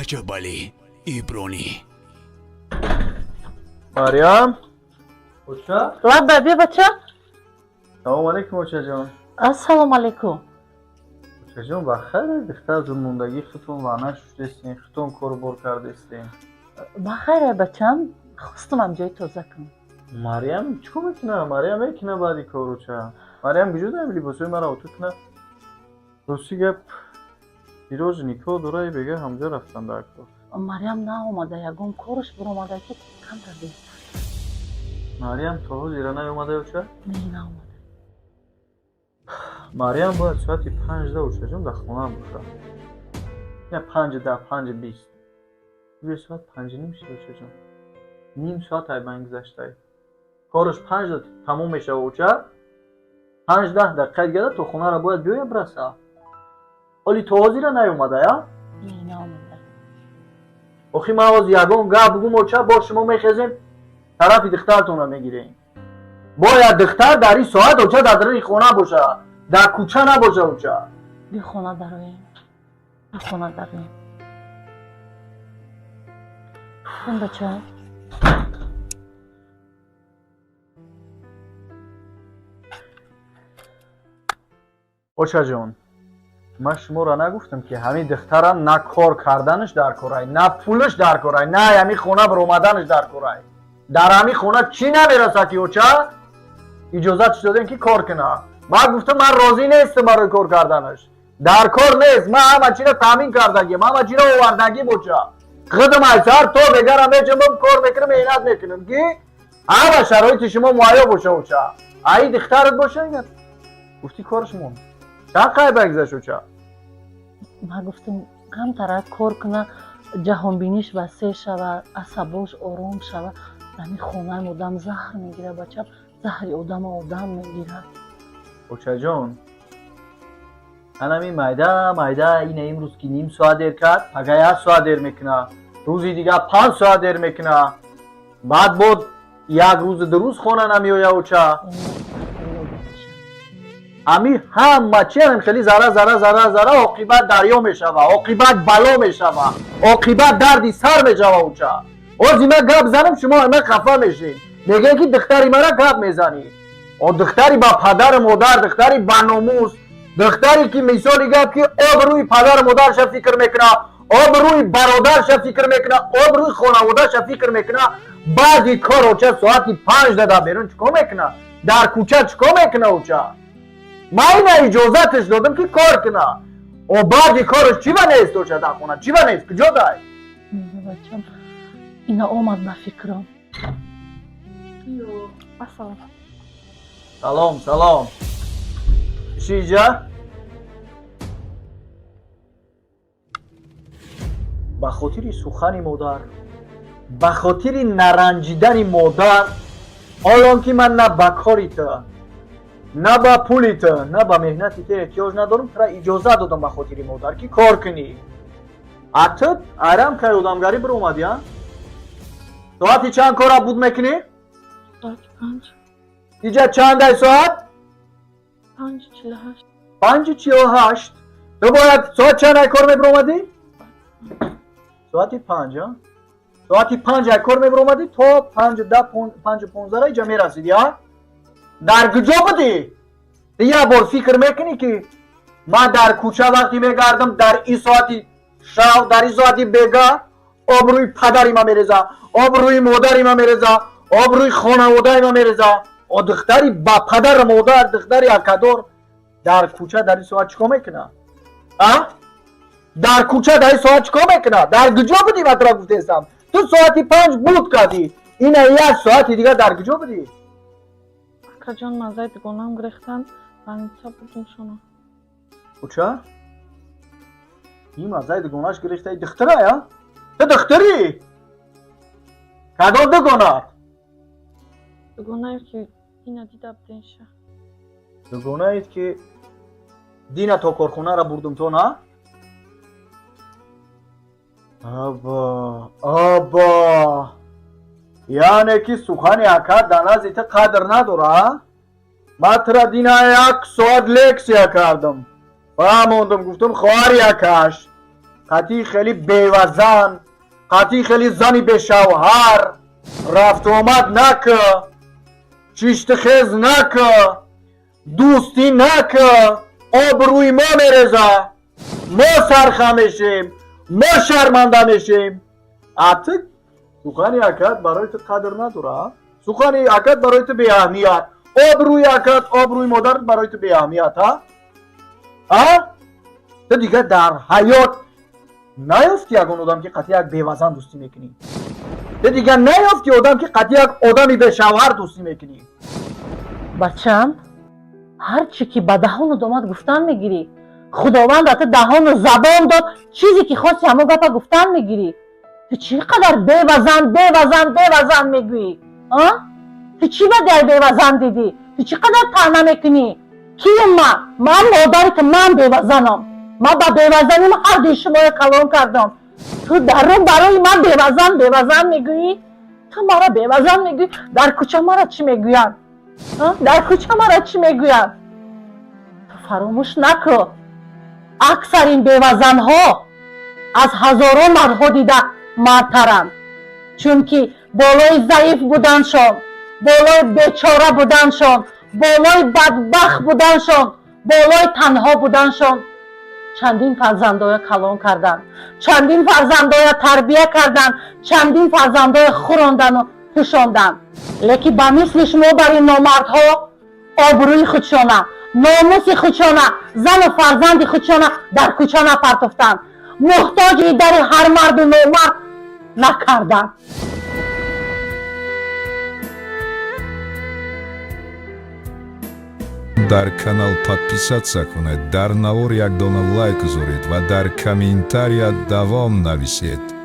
Rajabali Ibroni. مریم اوچا لبا بیا بچه. سلام علیکم اوچا جان. السلام علیکم. اوچا جان بخیر دختر زموندگی خودتون وانه شدستین خودتون کار بار کردستین. بخیره بچم. خواستم جای تازه کنم. مریم چیکار میکنه؟ مریم میکنه بعدی کار اوچا. مریم بجود هم لباسای مرا اوتو کنه. راستی گپ دیروز نیکو دورای بگه همجا رفتن در کار. مریم نه اومده یکم کارش برآمده که کم کردی. مریم تو زیرا نیومده اوچا؟ نه اومده. مریم باید ساعتی 5 اوچا جان در خونه باشه. نه 5 5:20. یه ساعت 5 نمیشه اوچا جان. نیم ساعت های من گذشته. کارش 5 تموم میشه اوچا. 5 دقیقه دیگه تو خونه را باید بیای برسه. ولی تو زیرا نیومده یا؟ نه اومده. آخی ما از یگان گپ بگم اوچا با شما میخزیم طرف دخترتون رو میگیریم. باید دختر در این ساعت اوچا در خونه باشه. در کوچه نباشه اوچا. بی خونه داریم. بی خونه داریم. این بچه. اوچا جان من شما را نگفتم که همین دختر نه کار کردنش در کارای نه پولش در کارای نه همین خونه بر اومدنش در کارای. در همین خونه چی نمیرسه که اوچا اجازت دادن که کار کنه. من گفتم من راضی نیستم برای کار کردنش. در کار نیست. من همه چی را تامین کردگیم. همه چی را آوردگیم اوچا. خودم ایسر تو بگرم میچم کار میکنم اینات میکنم که همه شرایط شما مهیا باشه اوچا. ای دخترت باشه گفتی کارش مون چقدر بگذشت اوچا. من گفتم هم طرف کار کنه جهان بینیش وسیع شود عصباش آرام شود. در خونه آدم زهر میگیره بچه. زهر آدم میگیره. اوچا جان همین مایده این امروز که نیم ساعت دیر کرد پگه 1 ساعت دیر میکنه. روزی دیگه 5 ساعت دیر میکنه. بعد بود یک روز 2 روز خونه نمیویه اوچا. امی همه چی هم خیلی ذره عاقبت دریا میشوه. عاقبت بلا میشوه. عاقبت دردی سر میشوه اوچا. از اینا گپ زنم شما همه خفه میشین. میگه که دختری مرا گپ میزنی. او دختری با پدر مادر، دختری با ناموس، دختری که مثالی گپ که آبروی پدر مادرش فکر میکنه، آبروی برادرش فکر میکنه، آبروی خانواده‌اش فکر میکنه. بعضی کار اوچا ساعتی 5 بیرون چیکار میکنه؟ در کوچه چیکار میکنه اوچا؟ من این اجازتش دادم که کار کنه. او بعضی کارش چی بنیست اوچا در خونه؟ چی بنیست؟ کجا دای؟ بچم اینا آمد به فکرم. سلام چی اینجا؟ به خاطر سخن مادر، به خاطر نرنجیدن مادر، الان که من نه به کاریت نه به پولیت نه به مهنتی که احتیاج ندارم ترا اجازه دادم به خاطر مادر که کار کنی. اتت آرام که آدمگاری بر اومدی ها؟ ساعتی چند کار بود میکنی؟ ساعت 5. اینجا چند ساعت؟ 5:48. 5:48. تو باید ساعت چند کار میبر اومدی؟ ساعتی 5 ها؟ ساعتی 5 کار میبر اومدی تو 5:10 اینجا میرسیدی ها؟ در کجا بودی؟ یه بار فکر میکنی که من در کوچه وقتی میگردم در این ساعتی شب در این ساعتی بگه آبروی پدری ما میرزه، آبروی مادری ما میرزه، آبروی خانواده ما میرزه. و دختری با پدر مادر دختری اکادور در کوچه در این ساعت چیکار میکنه؟ در کوچه در این ساعت چیکار میکنه؟ در کجا بودی من ترا گفتم؟ تو ساعتی 5 بود کردی. این 1 ساعتی دیگه در کجا بودی؟ اکا جان مزه دگونم گرفتن بانیتا بودیم شما. اوچا؟ این مزه دگوناش گرفته دختره یا؟ تو دختری؟ کدام دگونات؟ دگونه که اینا دیده بدین شه. دگونه اید که دینا تو کارخونه را بردم تو نه؟ آبا یعنی که سخن اکا دنازیت قدر نداره؟ من ترا دینا 1 ساعت لکسیا کردم. فهموندم گفتم خواهر یکش قطعی خیلی بیوزن، قطعی خیلی زنی به شوهر، رفت و آمد نکه، چشت خیز نکه، دوستی نکه، آبروی ما میرزه، ما سرخم میشیم، ما شرمنده میشیم. اتک سخنی اکد برای تو قدر نداره، سخنی اکد برای تو بی اهمیت، آبروی اکد آبروی مادر برای تو بی اهمیت. ها تو دیگه در حیات نیافتی اگه آدم که قطعی یک بیوزن دوستی میکنی، تو دیگه نیافتی آدم که قطعی یک آدمی به شوهر دوستی میکنی. بچم هر چی که به دهان اومد گفتن میگیری. خداوند تو دهان و زبان داد، چیزی که خواستی همه گپا گفتن میگیری. تو چقدر بیوزن میگویی؟ تو چی بدی بیوزن دیدی؟ تو چقدر طعنه میکنی؟ کیم من مادرت، من بیوزنم، من با بیوزنیم هر دی شما کلام کردم. تو در رو برای من بیوزن میگویی؟ تو مرا بیوزن میگویی؟ در کوچه مرا چی میگوین؟ در کوچه مرا چی میگوین؟ تو فراموش نکن اکثر این بیوزن ها از هزاران مردها دیده مردترند، چون که بالای ضعیف بودنشان، بالای بیچاره بودنشان، بالای بدبخت بودنشان، بالای تنها بودنشان چندین فرزندای کلان کردن، چندین فرزندای تربیه کردن، چندین فرزندای خوراندن و پوشاندن. لیکن با مثل شما برای نامردها آبروی خودشانه، ناموس خودشانه، زن و فرزند خودشانه در کوچه نپرتفتند، محتاج در هر مرد و نامرد نکردند. дар канал подписаться кунед, дар навор як дона лайк гузоред ва дар комментарият давом нависед.